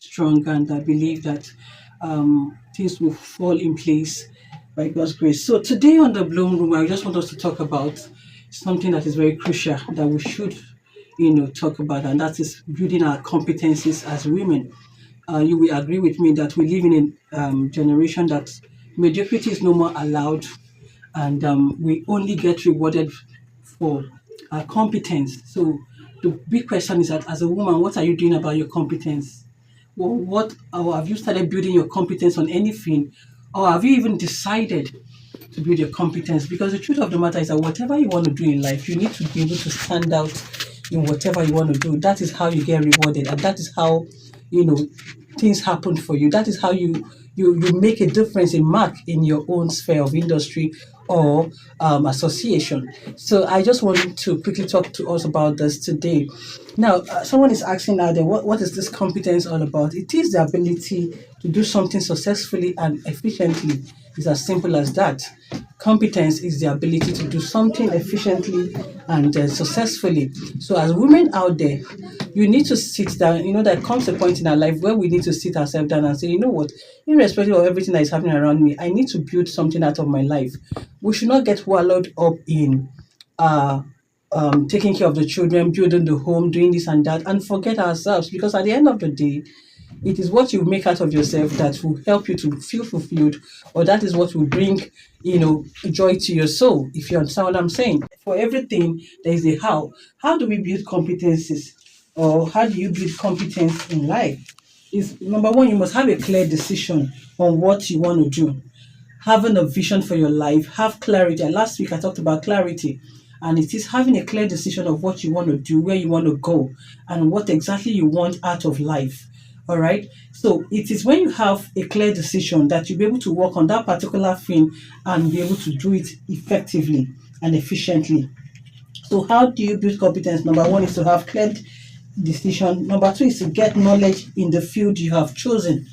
strong, and I believe that things will fall in place by God's grace. So today on the Bloom Room, I just want us to talk about something that is very crucial that we should, talk about, and that is building our competencies as women. You will agree with me that we live in a generation that mediocrity is no more allowed, and we only get rewarded for our competence. So the big question is that as a woman, what are you doing about your competence? Well, or have you started building your competence on anything, or have you even decided to build your competence? Because the truth of the matter is that whatever you want to do in life, you need to be able to stand out in whatever you want to do. That is how you get rewarded, and that is how you know things happen for you. That is how you make a difference, a mark in your own sphere of industry or association. So I just wanted to quickly talk to us about this today. Now, someone is asking out there, what is this competence all about? It is the ability to do something successfully and efficiently. It's as simple as that. Competence is the ability to do something efficiently and successfully. So, as women out there, you need to sit down. There comes a point in our life where we need to sit ourselves down and say, you know what, irrespective of everything that is happening around me, I need to build something out of my life. We should not get wallowed up in uh, taking care of the children, building the home, doing this and that, and forget ourselves. Because at the end of the day, it is what you make out of yourself that will help you to feel fulfilled, or that is what will bring, joy to your soul. If you understand what I'm saying, for everything there is a how. How do we build competencies, or how do you build competence in life? Is number one, you must have a clear decision on what you want to do, having a vision for your life, have clarity. And last week I talked about clarity, and it is having a clear decision of what you want to do, where you want to go, and what exactly you want out of life. All right. So it is when you have a clear decision that you'll be able to work on that particular thing and be able to do it effectively and efficiently. So how do you build competence? Number one is to have clear decision. Number two is to get knowledge in the field you have chosen.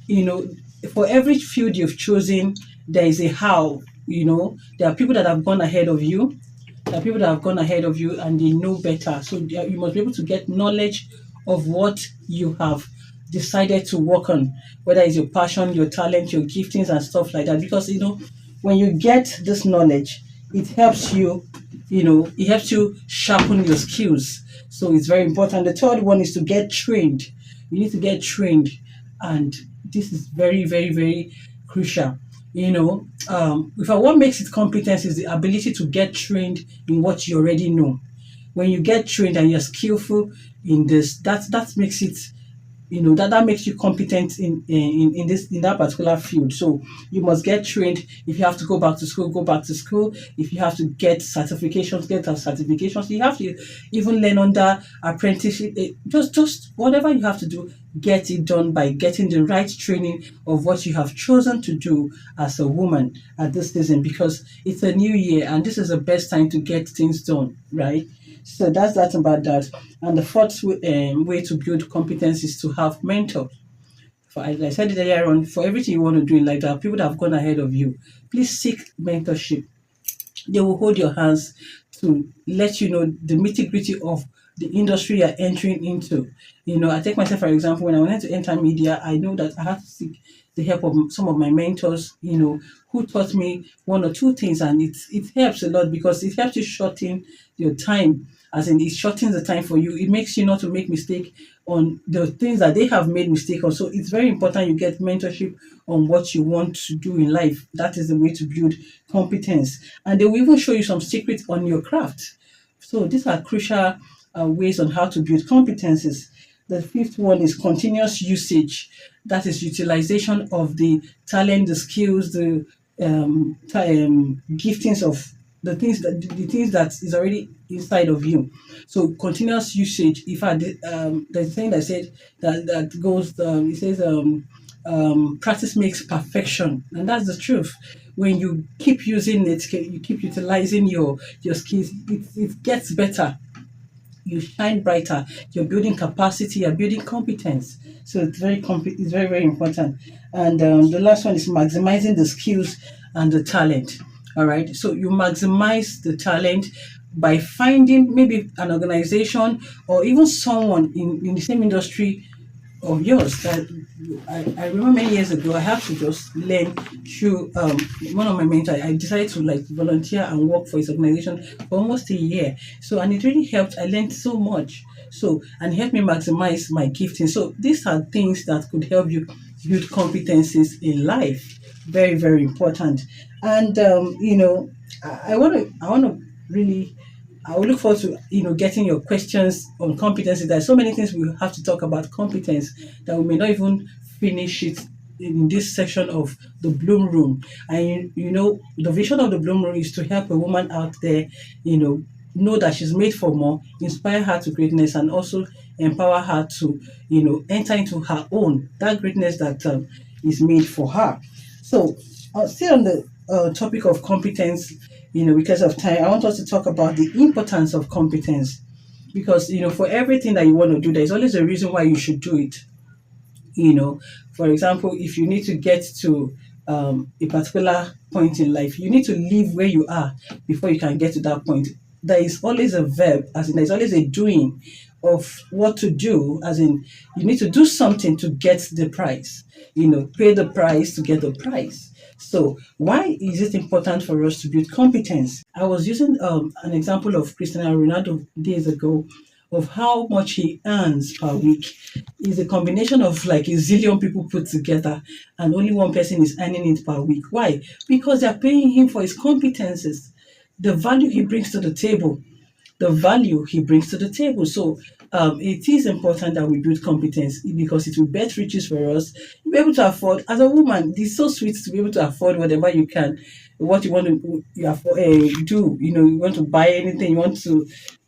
you know, for every field you've chosen, there is a how. There are people that have gone ahead of you. There are people that have gone ahead of you and they know better. So you must be able to get knowledge of what you have decided to work on, whether it's your passion, your talent, your giftings, and stuff like that. Because when you get this knowledge, it helps you sharpen your skills. So it's very important. The third one is to get trained. You need to get trained, and this is very, very, very crucial. If what makes it competence is the ability to get trained in what you already know. When you get trained and you're skillful in this, that makes it, that makes you competent in that particular field. So you must get trained. If you have to go back to school, go back to school. If you have to get certifications, get those certifications. You have to even learn under apprenticeship. Just whatever you have to do, get it done by getting the right training of what you have chosen to do as a woman at this season, because it's a new year and this is the best time to get things done, right? So that's about that. And the fourth way to build competence is to have mentors. As I said it earlier on, for everything you want to do in life, there are people that have gone ahead of you. Please seek mentorship. They will hold your hands to let you know the nitty-gritty of the industry you're entering into. I take myself for example. When I wanted to enter media, I know that I had to seek the help of some of my mentors, who taught me one or two things, and it helps a lot because it helps you shorten your time. As in, it shortens the time for you. It makes you not to make mistake on the things that they have made mistake on. So it's very important you get mentorship on what you want to do in life. That is the way to build competence, and they will even show you some secrets on your craft. So these are crucial ways on how to build competences. The fifth one is continuous usage. That is utilization of the talent, the skills, the giftings of the things that is already inside of you. So continuous usage. If I did, the thing that said that goes, it says practice makes perfection, and that's the truth. When you keep using it, you keep utilizing your skills, it gets better. You shine brighter. You're building capacity. You're building competence. So it's very, very important. And the last one is maximizing the skills and the talent. All right. So you maximize the talent by finding maybe an organization or even someone in the same industry of yours that I remember many years ago I had to just learn through one of my mentors. I decided to like volunteer and work for his organization for almost a year. So and it really helped. I learned so much. So and helped me maximize my gifting. So these are things that could help you build competencies in life. Very, very important. And I want to really I will look forward to getting your questions on competency. There's so many things we have to talk about competence that we may not even finish it in this section of the Bloom Room. And the vision of the Bloom Room is to help a woman out there, know that she's made for more, inspire her to greatness, and also empower her to enter into her own that greatness that is made for her. So still on the topic of competence, because of time, I want us to talk about the importance of competence. Because, for everything that you want to do, there's always a reason why you should do it. For example, if you need to get to a particular point in life, you need to leave where you are before you can get to that point. There is always a verb, as in there's always a doing of what to do, as in you need to do something to get the prize, pay the price to get the prize. So why is it important for us to build competence? I was using an example of Cristiano Ronaldo days ago of how much he earns per week is a combination of like a zillion people put together, and only one person is earning it per week. Why? Because they're paying him for his competences, the value he brings to the table, So it is important that we build competence because it will bet riches for us. You'll be able to afford, as a woman, it's so sweet to be able to afford whatever you can, what you want to do. You want to buy anything, you want to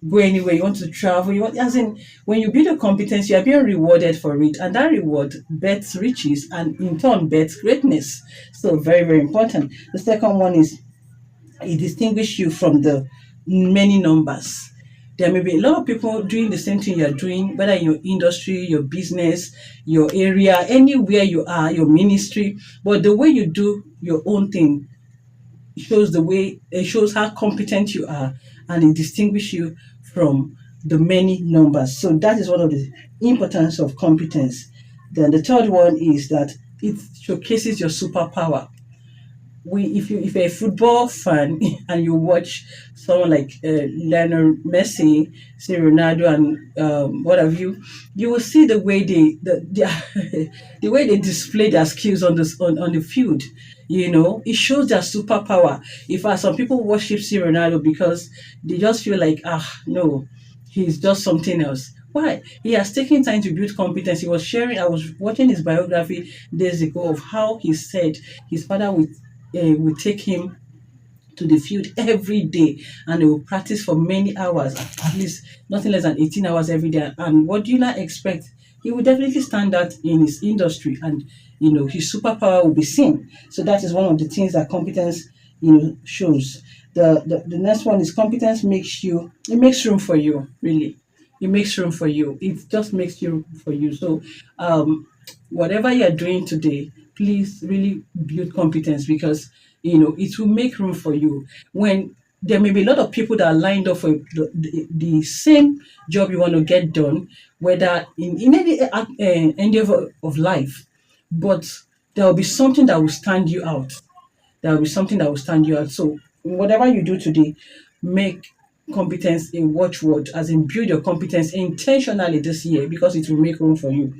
go anywhere, you want to travel. As in, when you build a competence, you are being rewarded for it, and that reward bets riches and in turn bets greatness. So very, very important. The second one is it distinguishes you from the many numbers. There may be a lot of people doing the same thing you're doing, whether in your industry, your business, your area, anywhere you are, your ministry. But the way you do your own thing shows how competent you are, and it distinguishes you from the many numbers. So that is one of the importance of competence. Then the third one is that it showcases your superpower. If you're a football fan and you watch someone like Lionel Messi, say Ronaldo, and what have you, you will see the way the way they display their skills on the field. It shows their superpower. In fact, some people worship C Ronaldo because they just feel like, no, he's just something else. Why? He has taken time to build competence. I was watching his biography days ago of how he said his father will take him to the field every day, and they will practice for many hours, at least nothing less than 18 hours every day. And what do you not expect? He will definitely stand out in his industry, and his superpower will be seen. So that is one of the things that competence shows. The next one is competence makes room for you, really. It makes room for you. It just makes room for you. So whatever you're doing today, please really build competence, because it will make room for you. When there may be a lot of people that are lined up for the same job you want to get done, whether in any endeavor of life, but there will be something that will stand you out. There will be something that will stand you out. So whatever you do today, make competence a watchword, as in build your competence intentionally this year, because it will make room for you.